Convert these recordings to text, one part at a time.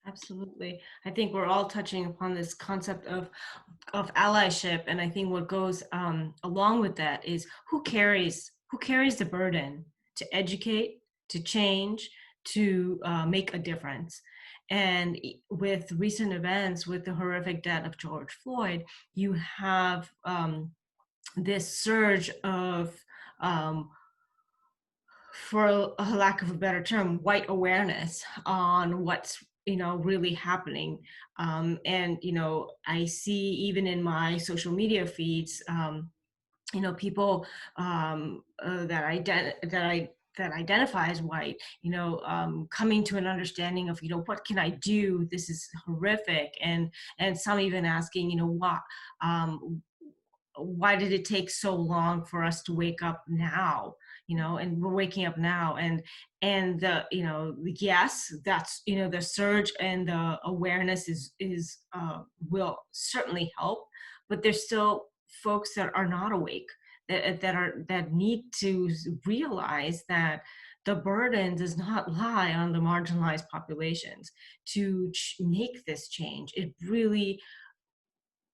Absolutely. I think we're all touching upon this concept of allyship, and I think what goes along with that is who carries the burden to educate, to change, to make a difference. And with recent events, with the horrific death of George Floyd, you have this surge of um, for a lack of a better term, white awareness on what's really happening. And I see even in my social media feeds, people that identify as white, coming to an understanding of, what can I do? This is horrific, and some even asking, why did it take so long for us to wake up now? And we're waking up now, and the yes, that's the surge and the awareness is will certainly help, but there's still folks that are not awake, that need to realize that the burden does not lie on the marginalized populations to make this change.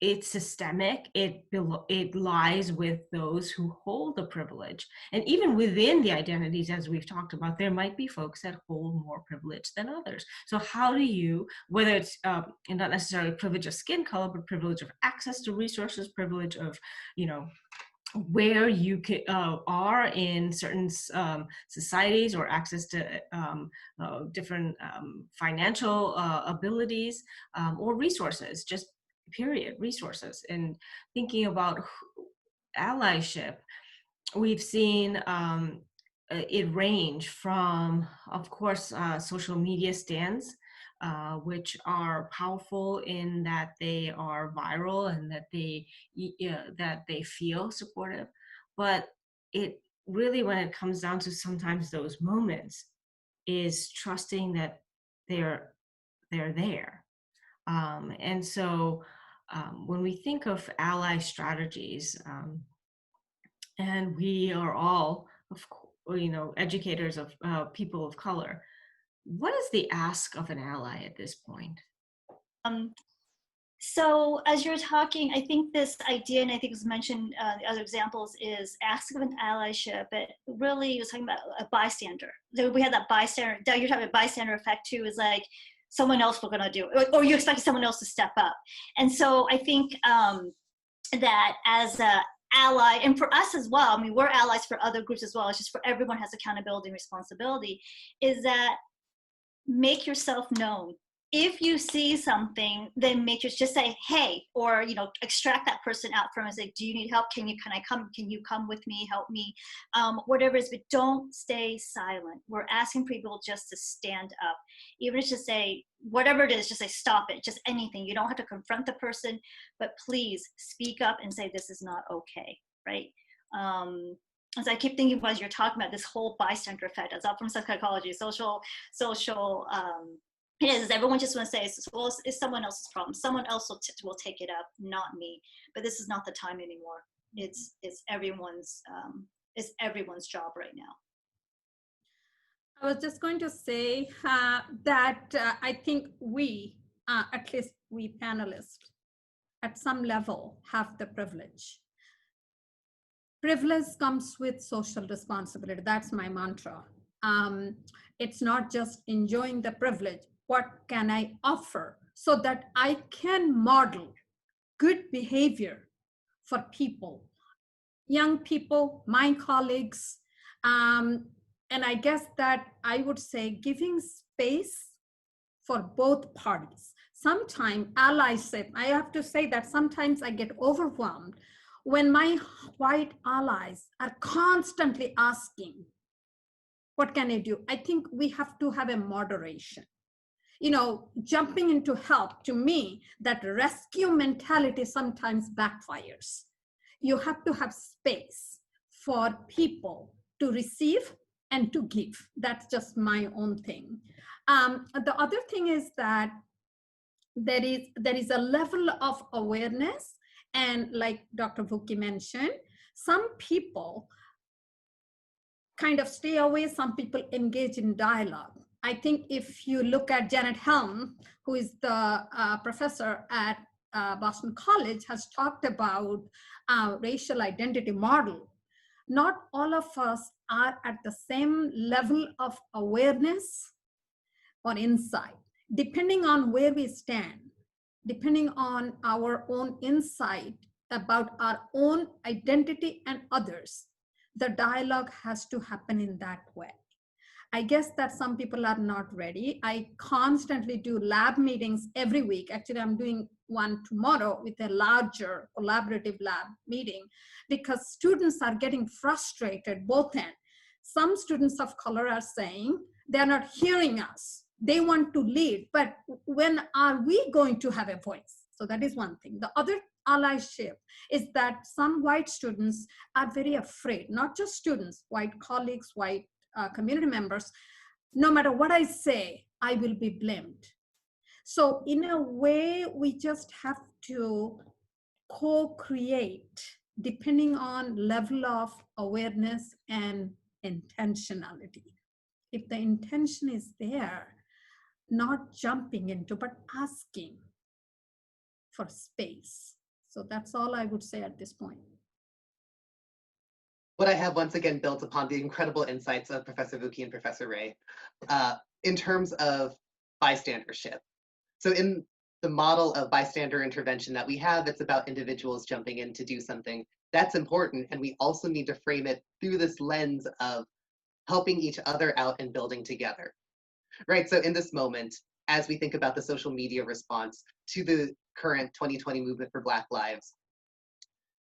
It's systemic. It lies with those who hold the privilege, and even within the identities, as we've talked about, there might be folks that hold more privilege than others. So how do you, whether it's not necessarily privilege of skin color, but privilege of access to resources, privilege of where you are in certain societies, or access to different financial abilities, or resources, just period, resources. And thinking about allyship, we've seen it range from, of course, social media stands, which are powerful in that they are viral and that they feel supportive. But it really, when it comes down to sometimes those moments, is trusting that they're there. And so when we think of ally strategies, and we are all, educators of people of color, what is the ask of an ally at this point? So as you're talking, I think this idea, and I think it was mentioned the other examples, is ask of an allyship. It really was talking about a bystander. So we had that bystander, you're talking about bystander effect too, is like someone else was gonna do it, or you expect someone else to step up. And so I think that as a ally, and for us as well, I mean, we're allies for other groups as well, it's just for everyone has accountability and responsibility, is that make yourself known. If you see something, then just say, hey, or, extract that person out from and say, do you need help? Can I come? Can you come with me? Help me? Whatever it is, but don't stay silent. We're asking people just to stand up. Even if just say, whatever it is, just say, stop it, just anything. You don't have to confront the person, but please speak up and say, this is not okay, right? As I keep thinking as you're talking about this whole bystander effect, as up from psychology, social, it is everyone just want to say, well, it's someone else's problem. Someone else will take it up, not me. But this is not the time anymore. It's everyone's job right now. I was just going to say that I think we, at least we panelists, at some level have the privilege. Privilege comes with social responsibility. That's my mantra. It's not just enjoying the privilege. What can I offer so that I can model good behavior for people, young people, my colleagues, and I guess that I would say giving space for both parties. Sometimes allyship, I have to say that sometimes I get overwhelmed when my white allies are constantly asking, what can I do? I think we have to have a moderation. Jumping into help, to me, that rescue mentality sometimes backfires. You have to have space for people to receive and to give. That's just my own thing. The other thing is that there is a level of awareness, and like Dr. Vuki mentioned, some people kind of stay away, some people engage in dialogue. I think if you look at Janet Helm, who is the professor at Boston College, has talked about racial identity model. Not all of us are at the same level of awareness or insight, depending on where we stand, depending on our own insight about our own identity and others. The dialogue has to happen in that way. I guess that some people are not ready. I constantly do lab meetings every week. Actually, I'm doing one tomorrow with a larger collaborative lab meeting because students are getting frustrated both ends. Some students of color are saying they're not hearing us. They want to lead, but when are we going to have a voice? So that is one thing. The other allyship is that some white students are very afraid, not just students, white colleagues, white community members, no matter what I say, I will be blamed. So in a way, we just have to co-create depending on level of awareness and intentionality. If the intention is there, not jumping into, but asking for space. So that's all I would say at this point. What I have once again built upon the incredible insights of Professor Vuki and Professor Ray in terms of bystandership. So in the model of bystander intervention that we have, it's about individuals jumping in to do something. That's important, and we also need to frame it through this lens of helping each other out and building together. Right, so in this moment, as we think about the social media response to the current 2020 movement for Black Lives,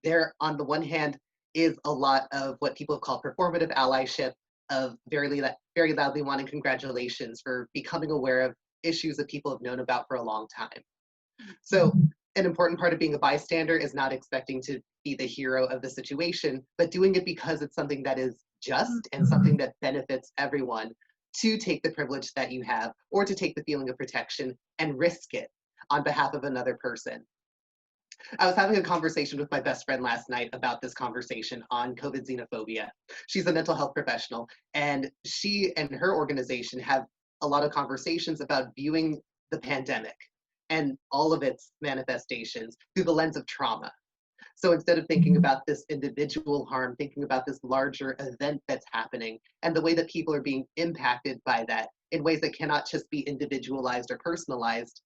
there, on the one hand, is a lot of what people call performative allyship, of very loudly wanting congratulations for becoming aware of issues that people have known about for a long time. So an important part of being a bystander is not expecting to be the hero of the situation, but doing it because it's something that is just and something that benefits everyone, to take the privilege that you have or to take the feeling of protection and risk it on behalf of another person. I was having a conversation with my best friend last night about this conversation on COVID xenophobia. She's a mental health professional, and she and her organization have a lot of conversations about viewing the pandemic and all of its manifestations through the lens of trauma. So instead of thinking about this individual harm, thinking about this larger event that's happening and the way that people are being impacted by that in ways that cannot just be individualized or personalized.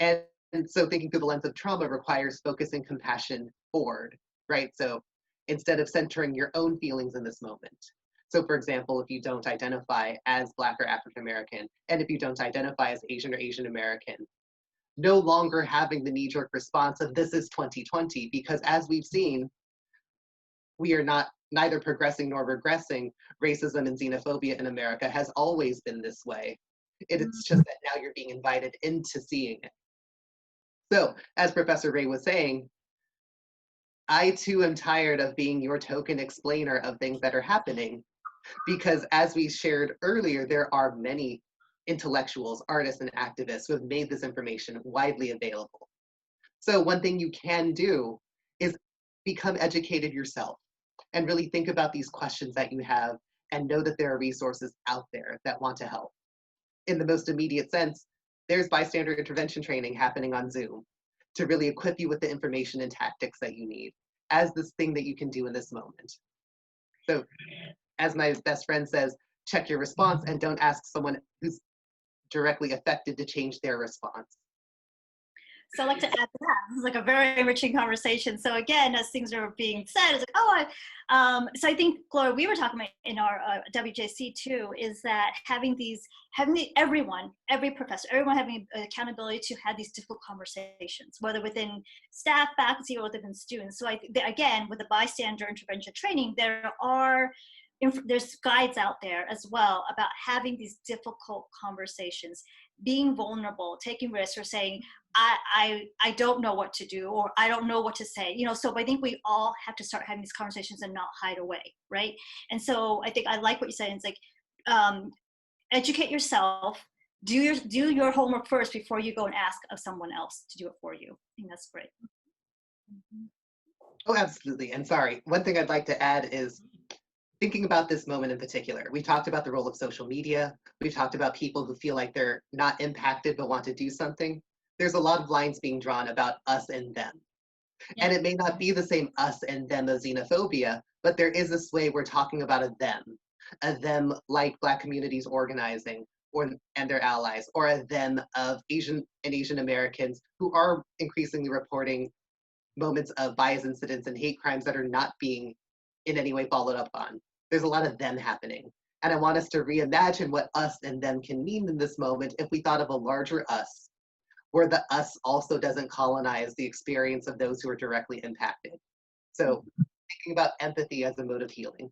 And so thinking through the lens of trauma requires focusing compassion forward, right? So instead of centering your own feelings in this moment. So for example, if you don't identify as Black or African American, and if you don't identify as Asian or Asian American, no longer having the knee-jerk response of this is 2020, because as we've seen, we are neither progressing nor regressing. Racism and xenophobia in America has always been this way. It's just that now you're being invited into seeing it. So as Professor Ray was saying, I too am tired of being your token explainer of things that are happening, because as we shared earlier, there are many intellectuals, artists, and activists who have made this information widely available. So one thing you can do is become educated yourself and really think about these questions that you have and know that there are resources out there that want to help. In the most immediate sense, there's bystander intervention training happening on Zoom to really equip you with the information and tactics that you need as this thing that you can do in this moment. So as my best friend says, check your response and don't ask someone who's directly affected to change their response. So I'd like to add to that. This is like a very enriching conversation. So again, as things are being said, it's like, so I think, Gloria, we were talking about in our WJC too, is that having everyone, every professor, everyone having accountability to have these difficult conversations, whether within staff, faculty, or within students. So I think that, again, with the bystander intervention training, there's guides out there as well about having these difficult conversations, being vulnerable, taking risks, or saying, I don't know what to do, or I don't know what to say, so I think we all have to start having these conversations and not hide away, right? And so I think I like what you said. It's like, educate yourself, do your homework first before you go and ask of someone else to do it for you. I think that's great. Oh, absolutely. And sorry, one thing I'd like to add is thinking about this moment in particular, we talked about the role of social media. We've talked about people who feel like they're not impacted but want to do something. There's a lot of lines being drawn about us and them. Yeah. And it may not be the same us and them of xenophobia, but there is this way we're talking about a them like Black communities organizing and their allies, or a them of Asian and Asian Americans who are increasingly reporting moments of bias incidents and hate crimes that are not being in any way followed up on. There's a lot of them happening. And I want us to reimagine what us and them can mean in this moment if we thought of a larger us, where the us also doesn't colonize the experience of those who are directly impacted. So thinking about empathy as a mode of healing.